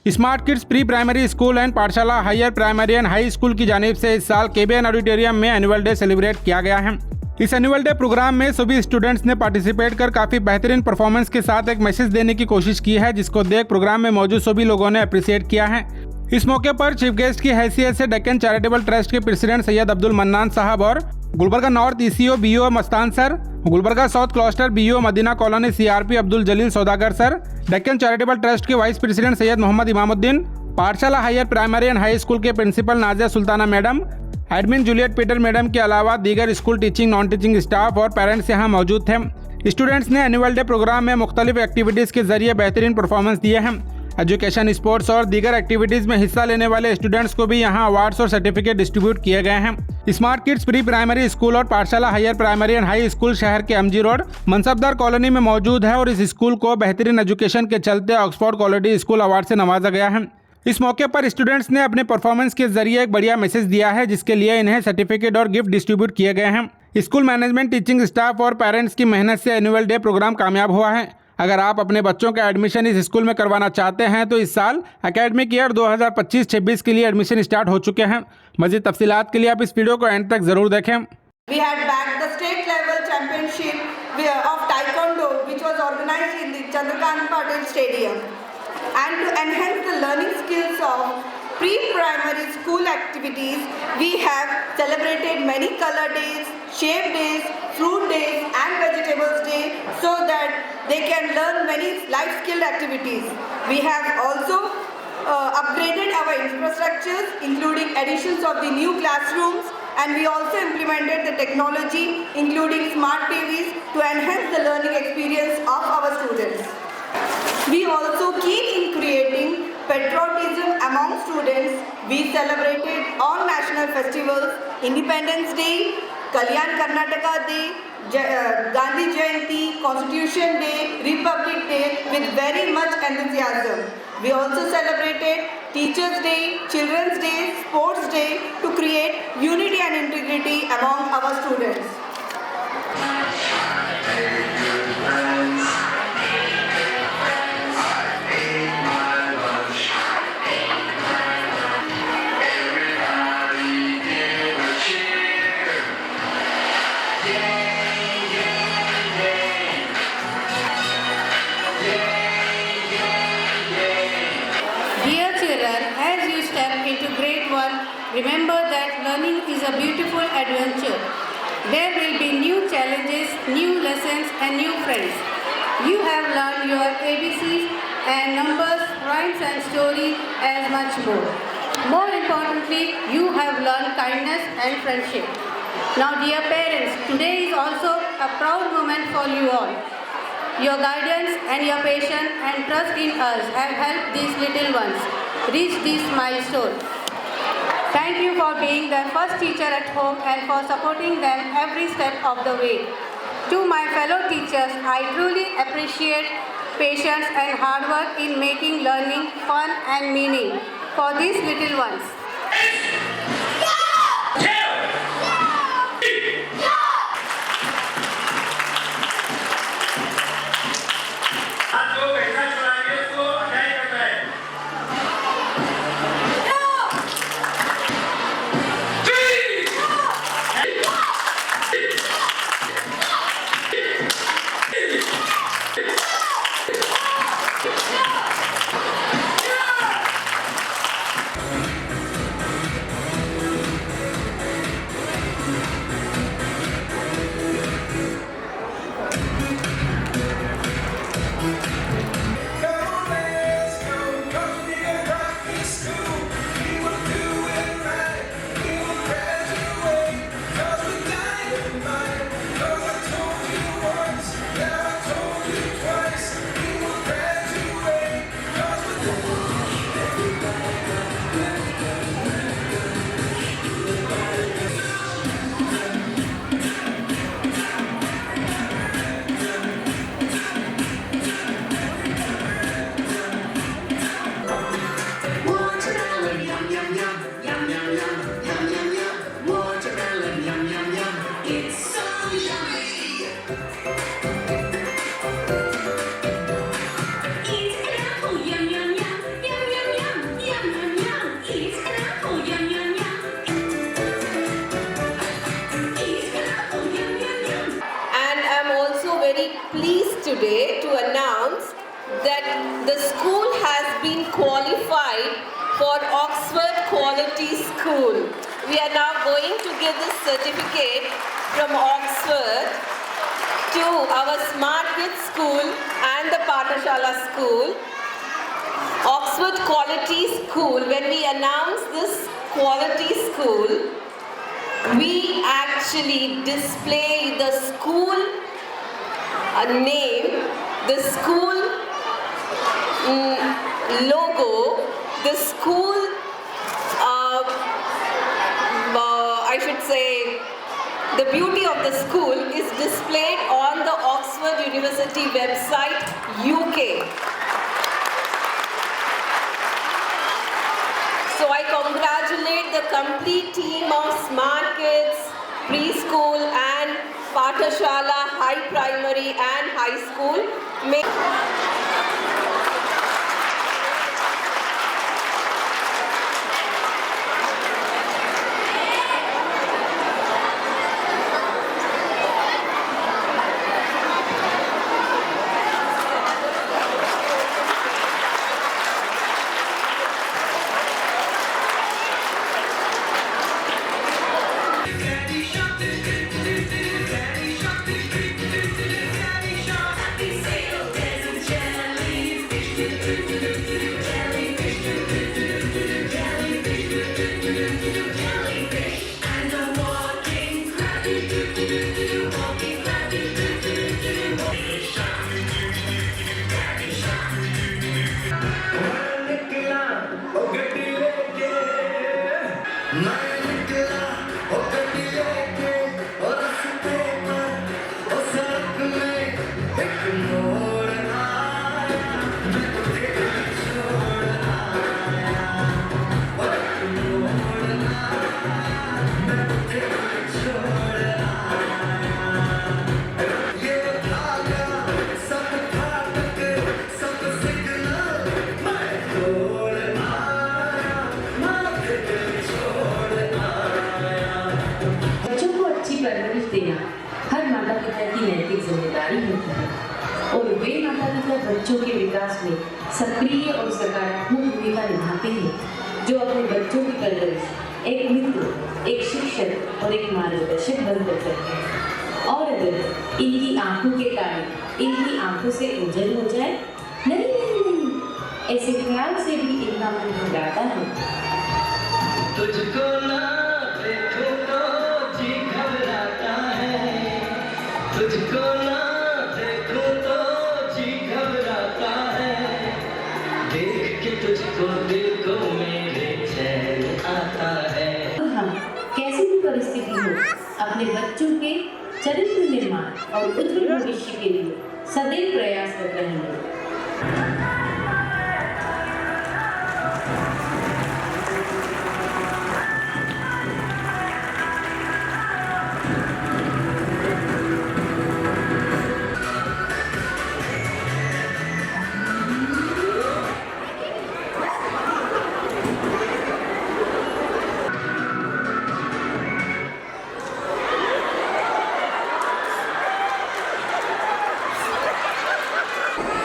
Smart kids pre primary school and Pathshala higher primary and high school की जानिब से इस साल केबीएन ऑडिटोरियम में एनुअल डे सेलिब्रेट किया गया है। इस एनुअल डे प्रोग्राम में सभी स्टूडेंट्स ने पार्टिसिपेट कर काफ़ी बेहतरीन परफॉर्मेंस के साथ एक मैसेज देने की कोशिश की है, जिसको देख प्रोग्राम में मौजूद सभी लोगों ने अप्रिशिएट किया है। इस मौके पर चीफ गेस्ट की हैसियत से डेक्कन चैरिटेबल ट्रस्ट के प्रेसिडेंट सैयद अब्दुल मन्नान साहब और Gulbarga north ECO BO Mastan sir, Gulbarga south cluster BO Madina colony CRP Abdul Jalil Saudagar sir, Deccan charitable trust के vice president Syed Mohammad Imamuddin, Pathshala higher primary and high school के principal Nazia Sultana madam, admin Juliet Peter madam के अलावा दीगर school teaching non teaching staff और parents यहाँ मौजूद थे। Students ने एनुअल डे प्रोग्राम में मुख्तलिफ एक्टिविटीज़ के जरिए बेहतरीन परफॉर्मेंस दिए हैं। एजुकेशन, स्पोर्ट्स और दीगर एक्टिविटीज़ में हिस्सा लेने वाले स्टूडेंट्स को भी यहाँ अवार्ड्स और सर्टिफिकेट डिस्ट्रीब्यूट किए गए हैं। Smart kids pre primary school और पाठशाला higher primary and high school शहर के एमजी रोड मनसबदार कॉलोनी में मौजूद है और इस स्कूल को बेहतरीन एजुकेशन के चलते ऑक्सफोर्ड क्वालिटी स्कूल अवार्ड से नवाजा गया है। इस मौके पर स्टूडेंट्स ने अपने परफॉर्मेंस के जरिए एक बढ़िया मैसेज दिया है, जिसके लिए इन्हें सर्टिफिकेट और गिफ्ट डिस्ट्रीब्यूट किए गए हैं। स्कूल मैनेजमेंट, टीचिंग स्टाफ और पेरेंट्स की मेहनत से एनुअल डे प्रोग्राम कामयाब हुआ है। अगर आप अपने बच्चों का एडमिशन इस स्कूल में करवाना चाहते हैं तो इस साल एकेडमिक ईयर 2025-26 के लिए एडमिशन स्टार्ट हो चुके हैं। मज़ीद तफसीलात के लिए आप इस वीडियो को एंड तक ज़रूर देखें। We had bagged the state level championship of Taekwondo, which was organized in the Chandrakant Patil Stadium. And to enhance the learning skills of pre-primary school activities, we have celebrated many color days, shape days, fruit days and vegetables day so that they can learn many life skill activities. We have also upgraded our infrastructures, including additions of the new classrooms, and we also implemented the technology including smart TVs to enhance the learning experience of our students. We also keen in creating patriotism among students. We celebrated all national festivals, Independence Day, Kalyan Karnataka Day, Gandhi Jayanti, Constitution Day, Republic Day with very much enthusiasm. We also celebrated Teachers Day, Children's Day, Sports Day to create unity and integrity among our students. Remember that learning is a beautiful adventure. There will be new challenges, new lessons and new friends. You have learned your ABCs and numbers, rhymes and stories as much more. More importantly, you have learned kindness and friendship. Now dear parents, today is also a proud moment for you all. Your guidance and your patience and trust in us have helped these little ones reach this milestone. Thank you for being their first teacher at home and for supporting them every step of the way. To my fellow teachers, I truly appreciate patience and hard work in making learning fun and meaning for these little ones. qualified for Oxford Quality School. We are now going to give this certificate from Oxford to our Smart Kids School and the Pathashala School. Oxford Quality School, when we announce this quality school, we actually display the school name, the school logo, the school, I should say, the beauty of the school is displayed on the Oxford University website, UK. So I congratulate the complete team of Smart Kids, Preschool and Pathashala, High Primary and High School. परवरिश देना हर माता पिता की नैतिक जिम्मेदारी होती है और वे माता पिता बच्चों के विकास में सक्रिय और सकारात्मक भूमिका निभाते हैं जो अपने बच्चों की परवरिश एक मित्र, एक शिक्षक और एक मार्गदर्शक बनकर करते हैं। और अगर इनकी आंखों के तारे इनकी आंखों से ओझल हो जाए, नहीं नहीं नहीं, ऐसे ख्याल से भी इनका मन घबराता है। तुझको ना देखो तो जी घबराता है, तुझको ना देखो तो जी घबराता है, देख के तुझको दिल को मेरे चैन आता है। हम कैसी भी परिस्थिति हो अपने बच्चों के चरित्र निर्माण और उज्ज्वल भविष्य के लिए सदैव प्रयासरत रहेंगे।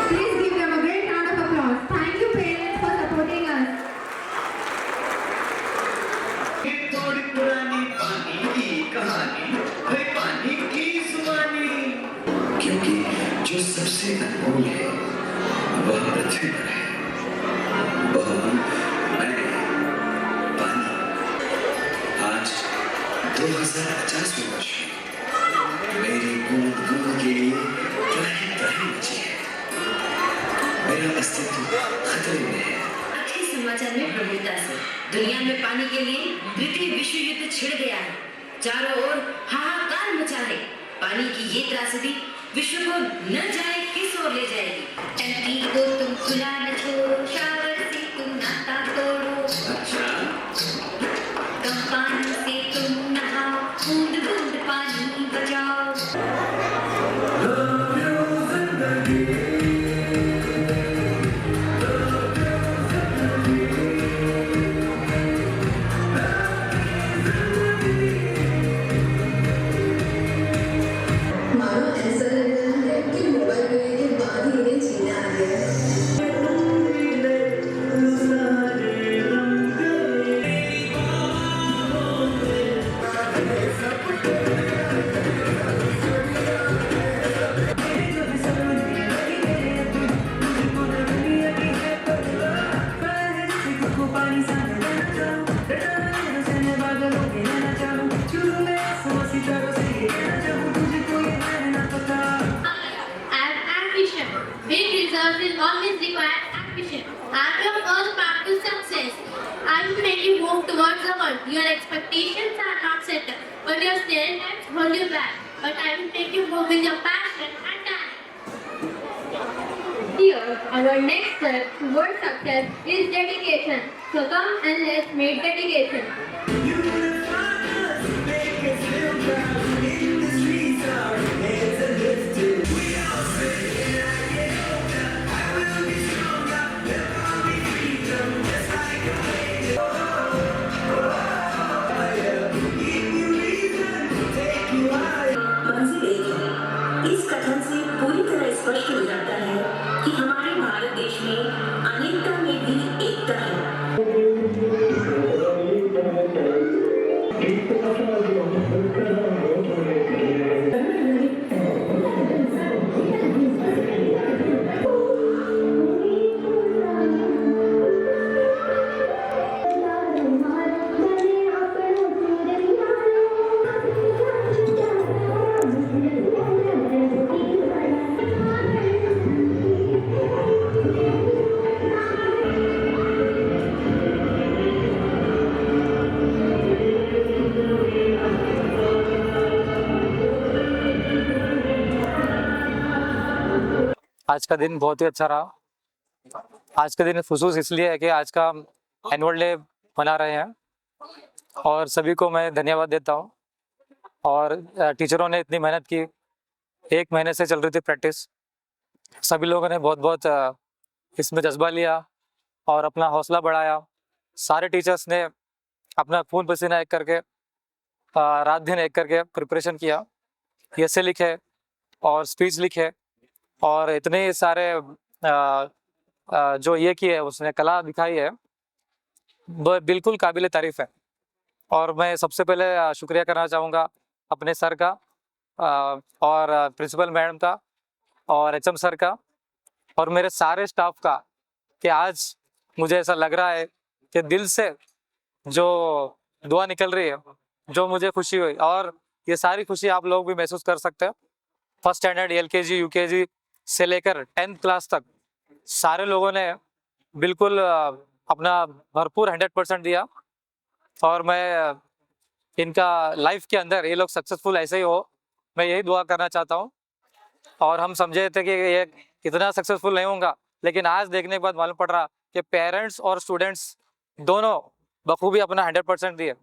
Please give them a great round of applause. Thank you parents for supporting us. थोड़ी पुरानी पानी की कहानी है, पानी की जुबानी, क्योंकि जो सबसे अनमोल है वह पृथ्वी पर है, वह मैं, पानी। आज 2050वें वर्ष में मेरी बूंद बूंद के लिए त्राही त्राही मची है, मेरा अस्तित्व खतरे में है। अच्छे समाचार में प्रमुखता से दुनिया में पानी के लिए द्वितीय विश्व युद्ध छिड़ गया है। चारों ओर हाहाकार मचा है। पानी की ये त्रासदी विश्व को न जाने किस ओर ले जाएगी। टंकी को तुम खुला न छोड़ो, शावर से तुम नाता तोड़ो, कम पानी से तुम नहाओ, बूंद बूंद पानी बचाओ। मानो ऐसा लग रहा है कि मोबाइल मिलने के बाद ही इन्हें जीना आ गया है। And ambition. Big results will always require ambition. I'm your first path to success. I will make you move towards the goal. Your expectations are not set, but your stereotypes hold you back. But I will make you move with your passion and talent. Here, our next step towards success is dedication. So come and let's make dedication. मंजिल एक है। इस कथन से पूरी तरह स्पष्ट हो जाता है कि हमारे भारत देश में अनेकता में भी एकता है। आज का दिन बहुत ही अच्छा रहा। आज का दिन खुशूस इसलिए है कि आज का एनुअल डे मना रहे हैं और सभी को मैं धन्यवाद देता हूँ। और टीचरों ने इतनी मेहनत की, 1 महीने से चल रही थी प्रैक्टिस। सभी लोगों ने बहुत बहुत इसमें जज्बा लिया और अपना हौसला बढ़ाया। सारे टीचर्स ने अपना खून पसीना एक करके रात दिन एक करके प्रिपरेशन किया, ऐसे लिखे और स्पीच लिखे और इतने सारे जो ये किए उसने कला दिखाई है, वो बिल्कुल काबिल तारीफ़ है। और मैं सबसे पहले शुक्रिया करना चाहूँगा अपने सर का और प्रिंसिपल मैडम का और एचएम सर का और मेरे सारे स्टाफ का कि आज मुझे ऐसा लग रहा है कि दिल से जो दुआ निकल रही है, जो मुझे खुशी हुई। और ये सारी खुशी आप लोग भी महसूस कर सकते हैं। फर्स्ट स्टैंडर्ड, एलकेजी, यूकेजी से लेकर 10th क्लास तक सारे लोगों ने बिल्कुल अपना भरपूर 100% दिया। और मैं इनका लाइफ के अंदर ये लोग सक्सेसफुल ऐसे ही हो, मैं यही दुआ करना चाहता हूँ। और हम समझे थे कि ये इतना सक्सेसफुल नहीं होगा, लेकिन आज देखने के बाद मालूम पड़ रहा कि पेरेंट्स और स्टूडेंट्स दोनों बखूबी अपना 100% दिए।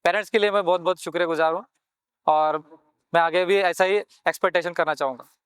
पेरेंट्स के लिए मैं बहुत बहुत शुक्रगुजार हूँ और मैं आगे भी ऐसा ही एक्सपेक्टेशन करना चाहूँगा।